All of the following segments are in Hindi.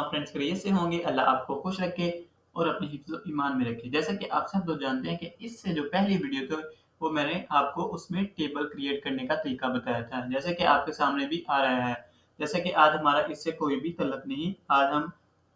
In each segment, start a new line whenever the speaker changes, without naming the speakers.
फ्रेंड्स खैरियत से होंगे, अल्लाह आपको खुश रखे और अपने हिफ्ज़ ईमान में रखे। जैसा कि आप सब लोग जानते हैं कि इससे जो पहली वीडियो थी, वो मैंने आपको उसमें टेबल क्रिएट करने का तरीका बताया था। जैसे कि आपके सामने भी आ रहा है। जैसे कि आज हमारा इससे कोई भी तल्लुक नहीं, आज हम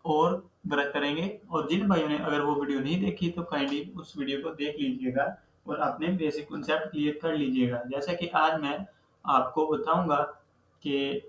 और वर्क करेंगे और जिन भाइयों ने अगर वो वीडियो नहीं देखी तो काइंडली उस वीडियो को देख लीजिएगा और अपने बेसिक कॉन्सेप्ट क्लियर कर लीजिएगा। जैसा कि आज मैं आपको बताऊँगा कि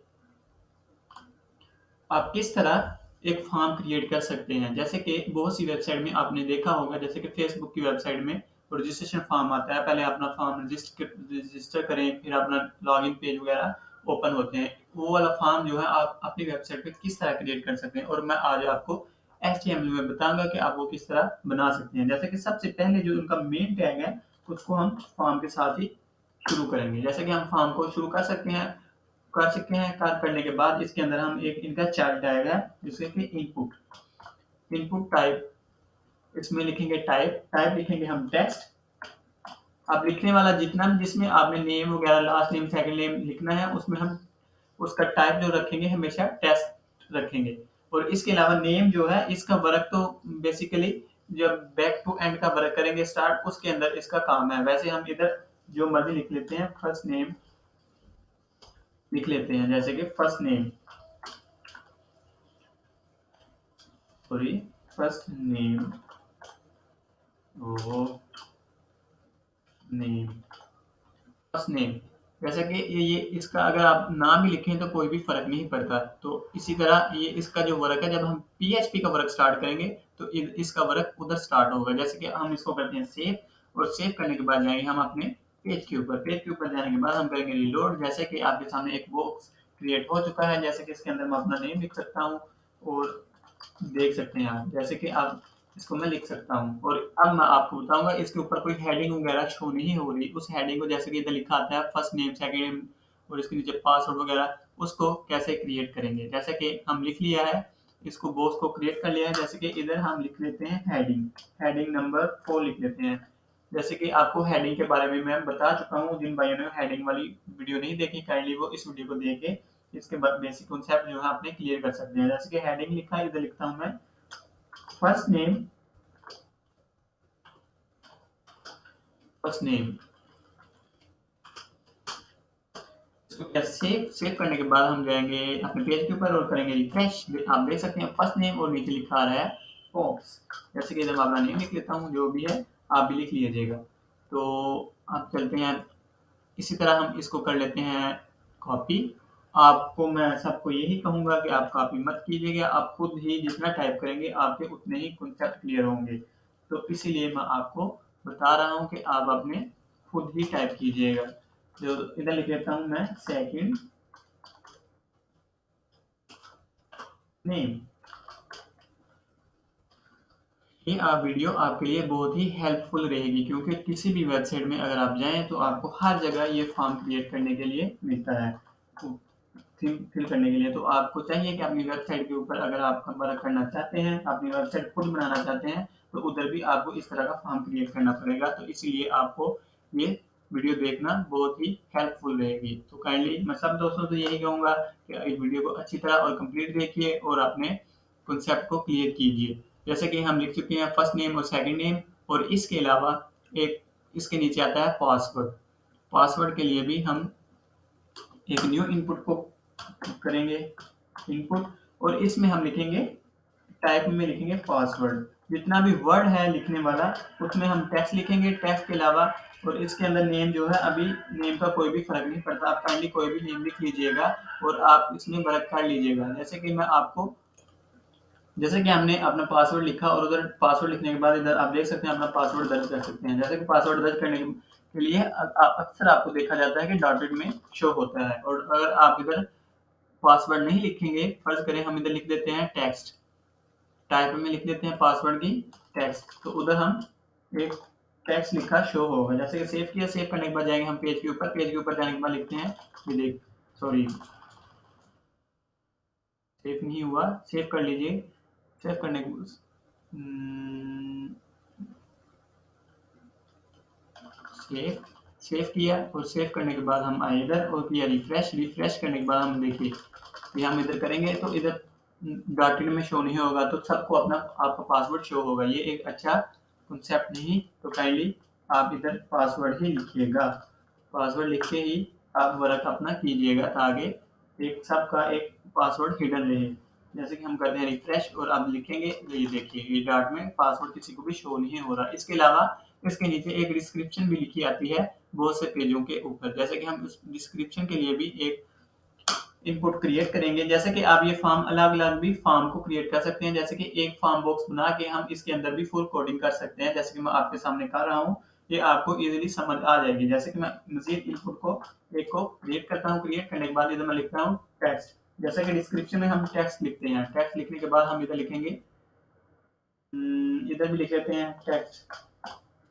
आप किस तरह एक फॉर्म क्रिएट कर सकते हैं। जैसे कि बहुत सी वेबसाइट में आपने देखा होगा, जैसे कि फेसबुक की वेबसाइट में रजिस्ट्रेशन फॉर्म आता है। पहले अपना फॉर्म रजिस्टर करें, फिर अपना लॉगिन पेज वगैरह ओपन होते हैं। वो वाला फॉर्म जो है आप अपनी वेबसाइट पे किस तरह क्रिएट कर सकते हैं और मैं आज आपको एचटीएमएल में बताऊँगा कि आप वो किस तरह बना सकते हैं। जैसे कि सबसे पहले जो उनका मेन टैग है, उसको हम फॉर्म के साथ ही शुरू करेंगे। जैसे कि हम फॉर्म को शुरू कर करने के बाद इसके अंदर हम एक इनका चार्ट टैग है, जिससे कि इनपुट टाइप, इसमें लिखेंगे टाइप लिखेंगे हम टेक्स्ट। अब लिखने वाला जितना भी जिसमें आपने नेम वगैरह लास्ट नेम सेकंड नेम लिखना है, उसमें हम उसका टाइप जो रखेंगे हमेशा टेक्स्ट रखेंगे। और इसके अलावा नेम जो है इसका वर्क तो बेसिकली जब बैक टू एंड का वर्क करेंगे स्टार्ट, उसके अंदर इसका काम है। वैसे हम इधर जो मर्जी लिख लेते हैं, फर्स्ट नेम लिख लेते हैं। जैसे कि फर्स्ट नेम वो नेम फर्स्ट नेम। जैसे कि ये इसका अगर आप नाम भी लिखें तो कोई भी फ़र्क नहीं पड़ता। तो इसी तरह ये इसका जो वर्क है, जब हम पीएचपी का वर्क स्टार्ट करेंगे तो इसका वर्क उधर स्टार्ट होगा। जैसे कि हम इसको करते हैं सेव और सेव करने के बाद जाएँगे हम अपने पेज के ऊपर। पेज के ऊपर जाने के बाद हम करेंगे रीलोड। जैसे कि आपके सामने एक बॉक्स क्रिएट हो चुका है, जैसे कि इसके अंदर मैं अपना नेम लिख सकता हूँ और देख सकते हैं आप। जैसे कि आप इसको मैं लिख सकता हूँ और अब मैं आपको बताऊँगा इसके ऊपर कोई हेडिंग वगैरह शो नहीं हो रही। उस हेडिंग को जैसे कि इधर लिखा आता है फर्स्ट नेम, सेकंड नेम और इसके नीचे पासवर्ड वगैरह, उसको कैसे क्रिएट करेंगे। जैसे कि हम लिख लिया है, इसको बॉक्स को क्रिएट कर लिया है। जैसे कि इधर हम लिख लेते हैं हेडिंग नंबर 4 लिख लेते हैं। जैसे कि आपको हेडिंग के बारे में मैं बता चुका हूँ, जिन भाइयों ने हेडिंग वाली वीडियो नहीं देखी काइंडली वो इस वीडियो को देख के इसके बाद बेसिक कॉन्सेप्ट जो है अपने क्लियर कर सकते हैं। जैसे कि हेडिंग लिखा है, इधर लिखता हूँ मैं फर्स्ट नेम इसको क्या सेव करने के बाद हम जाएंगे अपने पेज के ऊपर और करेंगे रिफ्रेश। आप देख सकते हैं फर्स्ट नेम और नीचे लिखा आ रहा है फॉक्स। जैसे कि जब अपना नेम लिख लेता हूँ, जो भी है आप भी लिख लीजिएगा। तो आप चलते हैं, इसी तरह हम इसको कर लेते हैं कॉपी। आपको मैं सबको यही कहूँगा कि आप कॉपी मत कीजिएगा, आप खुद ही जितना टाइप करेंगे आपके उतने ही कॉन्सेप्ट क्लियर होंगे। तो इसीलिए मैं आपको बता रहा हूँ कि आप अपने खुद ही टाइप कीजिएगा। तो इधर लिख लेता हूँ मैं सेकंड नेम। ये वीडियो आपके लिए बहुत ही हेल्पफुल रहेगी, क्योंकि किसी भी वेबसाइट में अगर आप जाएँ तो आपको हर जगह ये फॉर्म क्रिएट करने के लिए मिलता है। तो फिल करने के लिए तो आपको चाहिए कि अपनी वेबसाइट के ऊपर अगर आप वर्क करना चाहते हैं, अपनी वेबसाइट खुद बनाना चाहते हैं, तो उधर भी आपको इस तरह का फॉर्म क्रिएट करना पड़ेगा। तो इसीलिए आपको ये वीडियो देखना बहुत ही हेल्पफुल रहेगी। तो काइंडली मैं सब दोस्तों से यही कहूँगा कि इस वीडियो को अच्छी तरह और कंप्लीट देखिए और अपने कॉन्सेप्ट को क्लियर कीजिए। जैसे कि हम लिख चुके हैं फर्स्ट नेम और सेकंड नेम, और इसके अलावा एक इसके नीचे आता है पासवर्ड। पासवर्ड के लिए भी हम एक न्यू इनपुट को करेंगे इनपुट, और इसमें हम लिखेंगे टाइप में लिखेंगे पासवर्ड। जितना भी वर्ड है लिखने वाला उसमें हम टेक्स्ट लिखेंगे, टेक्स्ट के अलावा और इसके अंदर नेम जो है, अभी नेम का कोई भी फर्क नहीं पड़ता, आप काइंडली कोई भी नेम लिख लीजिएगा और आप इसमें वर्क कर लीजिएगा। जैसे कि हमने अपना पासवर्ड लिखा और उधर पासवर्ड लिखने के बाद इधर आप देख सकते हैं अपना पासवर्ड दर्ज कर सकते हैं। जैसे कि पासवर्ड दर्ज करने के लिए अक्सर आपको देखा जाता है कि डॉटेड में शो होता है, और अगर आप इधर पासवर्ड नहीं लिखेंगे, फर्ज करें हम इधर लिख देते हैं टेक्स्ट, टाइप में लिख देते हैं पासवर्ड की टेक्स्ट, तो उधर हम एक टेक्स्ट लिखा शो होगा। जैसे कि सेव किया, सेव करने के बाद जाएंगे हम पेज के ऊपर, पेज के ऊपर जाने के बाद लिखते हैं ये देख सॉरी सेव नहीं हुआ, सेव कर लीजिए। सेव करने के सेव किया और सेव करने के बाद हम आए इधर और किया रिफ्रेश। रिफ्रेश करने के बाद हम देखिए ये हम इधर करेंगे तो इधर डॉटेड में शो नहीं होगा तो सबको अपना आपका पासवर्ड शो होगा। ये एक अच्छा कॉन्सेप्ट नहीं, तो काइंडली आप इधर पासवर्ड ही लिखिएगा। पासवर्ड लिख के ही आप वर्क अपना कीजिएगा ताकि एक सबका एक पासवर्ड हिडन रहे। जैसे कि हम करते हैं रिफ्रेश और आप लिखेंगे, ये देखिए ये डॉट में पासवर्ड किसी को भी शो नहीं हो रहा। इसके अलावा इसके नीचे एक डिस्क्रिप्शन भी लिखी आती है बहुत से पेजों के ऊपर। जैसे कि हम उस डिस्क्रिप्शन के लिए भी एक इनपुट क्रिएट करेंगे। जैसे कि आप ये फॉर्म अलग-अलग भी फॉर्म को क्रिएट कर सकते हैं। जैसे कि एक फॉर्म बॉक्स बना के हम इसके अंदर भी फुल कोडिंग कर सकते हैं। जैसे कि मैं आपके सामने कर रहा हूँ, ये आपको ईज़िली समझ आ जाएगी। जैसे कि मैं मज़ीद इनपुट को एक को क्रिएट करता हूँ, क्रिएट करने के बाद इधर मैं लिखता हूँ टेक्स्ट। जैसे कि डिस्क्रिप्शन में हम टेक्स्ट लिखते हैं, टेक्स्ट लिखने के बाद हम इधर लिखेंगे इधर भी लिख लेते हैं टेक्स्ट।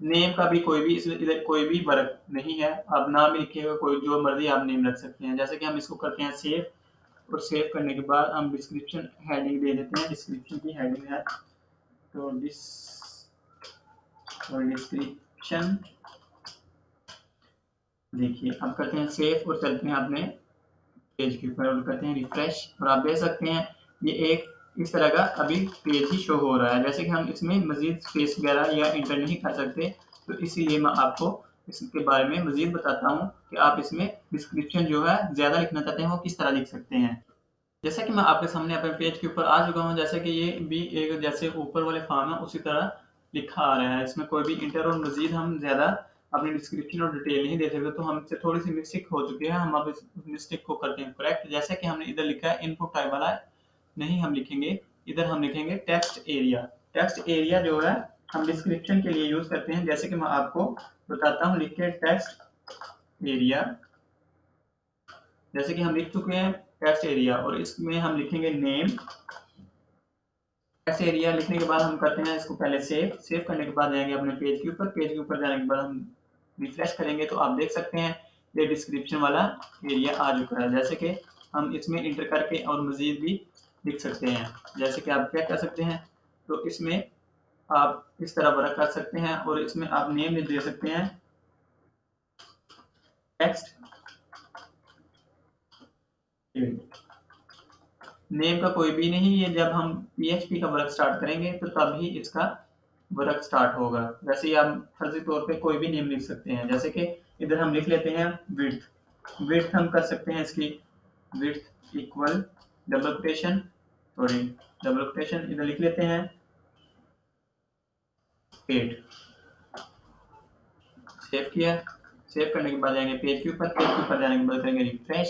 नेम का भी कोई भी इधर कोई भी वर्क नहीं है, आप नाम ही लिखिएगा, कोई जो मर्ज़ी आप नेम रख सकते हैं। जैसे कि हम इसको करते हैं सेव और सेव करने के बाद हम डिस्क्रिप्शन हेडिंग दे देते हैं। डिस्क्रिप्शन की हेडिंग है तो डिस्क्रिप्शन देखिए। अब करते हैं सेव और चलते हैं अपने पेज के ऊपर और करते हैं रिफ्रेश और आप देख सकते हैं ये एक इस तरह का अभी पेज ही शो हो रहा है। जैसे कि हम इसमें मज़ीद स्पेस वगैरह या इंटर नहीं कर सकते, तो इसीलिए मैं आपको इसके बारे में मज़ीद बताता हूँ कि आप इसमें डिस्क्रिप्शन जो है ज़्यादा लिखना चाहते हैं वो किस तरह लिख सकते हैं। जैसा कि मैं आपके सामने अपने पेज के ऊपर आ चुका हूँ, जैसे कि ये भी एक जैसे ऊपर वाले फॉर्म है उसी तरह लिखा आ रहा है। इसमें कोई भी इंटर और मज़ीद हम ज़्यादा अपनी डिस्क्रिप्शन और डिटेल नहीं दे सकते, तो हमसे थोड़ी-सी मिस्टेक हो चुकी है। हम अब इस मिस्टेक को करते हैं करेक्ट। जैसे कि हमने इधर लिखा है इनपुट टाइप वाला नहीं हम लिखेंगे, इधर हम लिखेंगे टेक्स्ट एरिया। टेक्स्ट एरिया जो है हम डिस्क्रिप्शन के लिए यूज़ करते हैं। जैसे कि मैं आपको बताता हूँ, लिख के टेक्स्ट एरिया। जैसे कि हम लिख चुके हैं टेक्स्ट एरिया और इसमें हम लिखेंगे नेम। टेक्स्ट एरिया लिखने के बाद हम करते हैं इसको पहले सेव। सेव करने के बाद जाएंगे अपने पेज के ऊपर। पेज के ऊपर जाने के बाद हम रिफ्रेश करेंगे तो आप देख सकते हैं ये डिस्क्रिप्शन वाला एरिया आ चुका है। जैसे कि हम इसमें इंटर करके और मज़ीद भी लिख सकते हैं। जैसे कि आप क्या कर सकते हैं, तो इसमें आप इस तरह वर्क कर सकते हैं और इसमें आप नेम भी दे सकते हैं टेक्स्ट। नेम का कोई भी नहीं, ये जब हम पीएचपी का वर्क स्टार्ट करेंगे तो तब ही इसका वर्क स्टार्ट होगा। वैसे ही आप फर्जी तौर पे कोई भी नेम लिख सकते हैं। जैसे कि इधर हम लिख लेते हैं विड्थ। विड्थ हम कर सकते हैं इसकी width equal double quotation sorry double quotation इधर लिख लेते हैं 8। सेव किया। सेव करने के बाद जाएंगे पेज के ऊपर। पेज के ऊपर जाने के बाद करेंगे रिफ्रेश।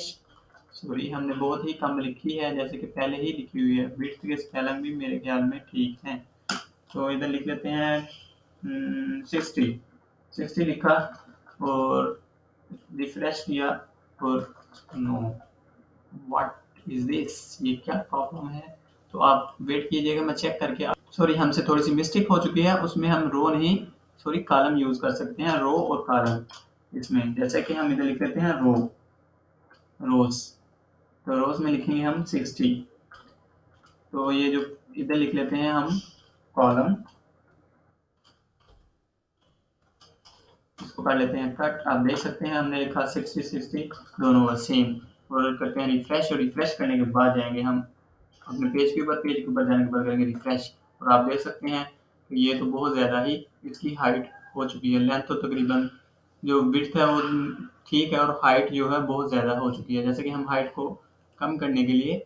सॉरी हमने बहुत ही कम लिखी है, जैसे कि पहले ही लिखी हुई है। विड्थ के स्पेलिंग भी मेरे ख्याल में ठीक है, तो इधर लिख लेते हैं 60 लिखा और रिफ्रेश किया और नो व्हाट इज दिस, ये क्या प्रॉब्लम है। तो आप वेट कीजिएगा, मैं चेक करके सॉरी हमसे थोड़ी सी मिस्टेक हो चुकी है, उसमें हम रो नहीं सॉरी कॉलम यूज कर सकते हैं, रो और कॉलम इसमें। जैसे कि हम इधर लिख लेते हैं रोज, तो रोज में लिखेंगे हम 60। तो ये जो इधर लिख लेते हैं हम कॉलम, इसको कर लेते हैं कट। आप देख सकते हैं हमने लिखा 60 दोनों का सेम। और करते हैं रिफ्रेश और रिफ्रेश करने के बाद जाएंगे हम अपने पेज के ऊपर। पेज के ऊपर जाने के बाद करेंगे रिफ्रेश और आप देख सकते हैं कि ये तो बहुत ज़्यादा ही इसकी हाइट हो चुकी है। लेंथ तो तकरीबन जो विड्थ है वो ठीक है और हाइट जो है बहुत ज़्यादा हो चुकी है। जैसे कि हम हाइट को कम करने के लिए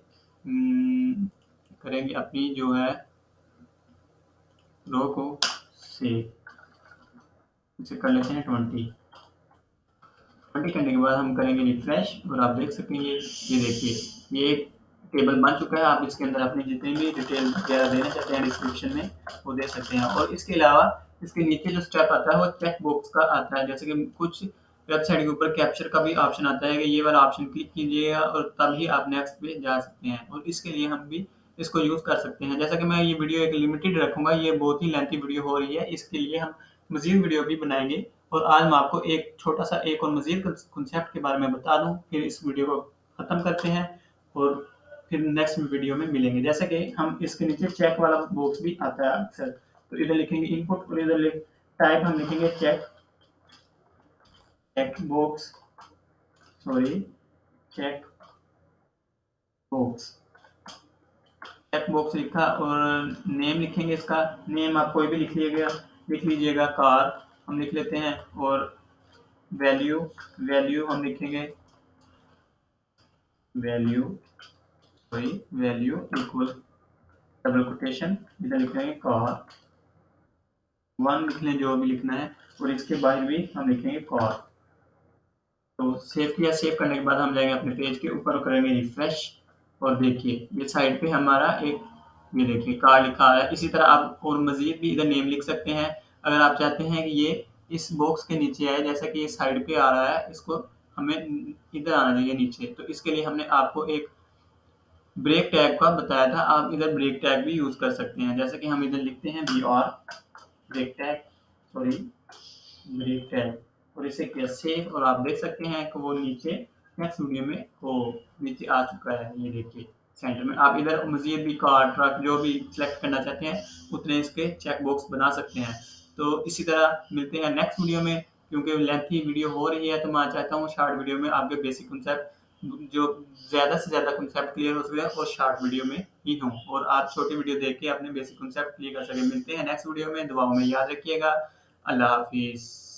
करेंगे अपनी जो है रो को से इसे कर लेते हैं 20 करने के बाद हम करेंगे रिफ्रेश और आप देख सकेंगे ये देखिए ये एक टेबल बन चुका है। आप इसके अंदर अपनी जितनी भी डिटेल वगैरह देना चाहते हैं डिस्क्रिप्शन में वो दे सकते हैं। और इसके अलावा इसके नीचे जो स्टेप आता है वो चेक बॉक्स का आता है। जैसे कि कुछ वेबसाइट के ऊपर कैप्चर का भी ऑप्शन आता है कि ये वाला ऑप्शन क्लिक कीजिएगा और तभी आप नेक्स्ट पे जा सकते हैं। और इसके लिए हम भी इसको यूज़ कर सकते हैं। जैसा कि मैं ये वीडियो एक लिमिटेड रखूँगा, ये बहुत ही लेंथी वीडियो हो रही है, इसके लिए हम मज़ीद वीडियो भी बनाएँगे। और आज मैं आपको एक छोटा-सा एक और मज़ीद कॉन्सेप्ट के बारे में बता दूँ, फिर इस वीडियो को ख़त्म करते हैं और फिर नेक्स्ट वीडियो में मिलेंगे। जैसे कि हम इसके नीचे चेक वाला बॉक्स भी आता है अक्सर, तो इधर लिखेंगे इनपुट और इधर टाइप हम लिखेंगे check box sorry check box. Check box लिखा और नेम लिखेंगे इसका। नेम आप कोई भी लिख लीजिएगा। कार हम लिख लेते हैं और वैल्यू वैल्यू हम लिखेंगे वैल्यू इक्वल डबल कोटेशन इधर लिख लेंगे कार 1 लिख लें जो भी लिखना है और इसके बाहर भी हम लिखेंगे कार। तो सेव किया। सेव करने के बाद हम जाएंगे अपने पेज के ऊपर और करेंगे रिफ्रेश और देखिए ये साइड पे हमारा एक ये देखिए कार लिखा आ रहा है। इसी तरह आप और मजीद भी इधर नेम लिख सकते हैं। अगर आप चाहते हैं कि ये इस बॉक्स के नीचे आए, जैसा कि ये साइड पे आ रहा है, इसको हमें इधर आना चाहिए नीचे। तो इसके लिए हमने आपको एक ब्रेक टैग का बताया था। आप इधर ब्रेक टैग भी यूज कर सकते हैं। जैसे कि हम इधर लिखते हैं ब्रेक टैग ब्रेक टैग और इसे किया सेव और आप देख सकते हैं कि वो नीचे नेक्स्ट वीडियो में वो नीचे आ चुका है। ये देखिए सेंटर में। आप इधर मजीद भी कार ट्रक जो भी सिलेक्ट करना चाहते हैं उतने इसके चेक बॉक्स बना सकते हैं। तो इसी तरह मिलते हैं नेक्स्ट वीडियो में। क्योंकि लेंथी वीडियो हो रही है तो मैं चाहता हूँ शॉर्ट वीडियो में आपके बेसिक कंसेप्ट जो ज़्यादा से ज़्यादा कंसेप्ट क्लियर हो सके और शॉर्ट वीडियो में ही हों और आप छोटी वीडियो देख के अपने बेसिक कंसेप्ट क्लियर कर सकें। मिलते हैं नेक्स्ट वीडियो में। दुआओं में याद रखिएगा। अल्लाह हाफिज़।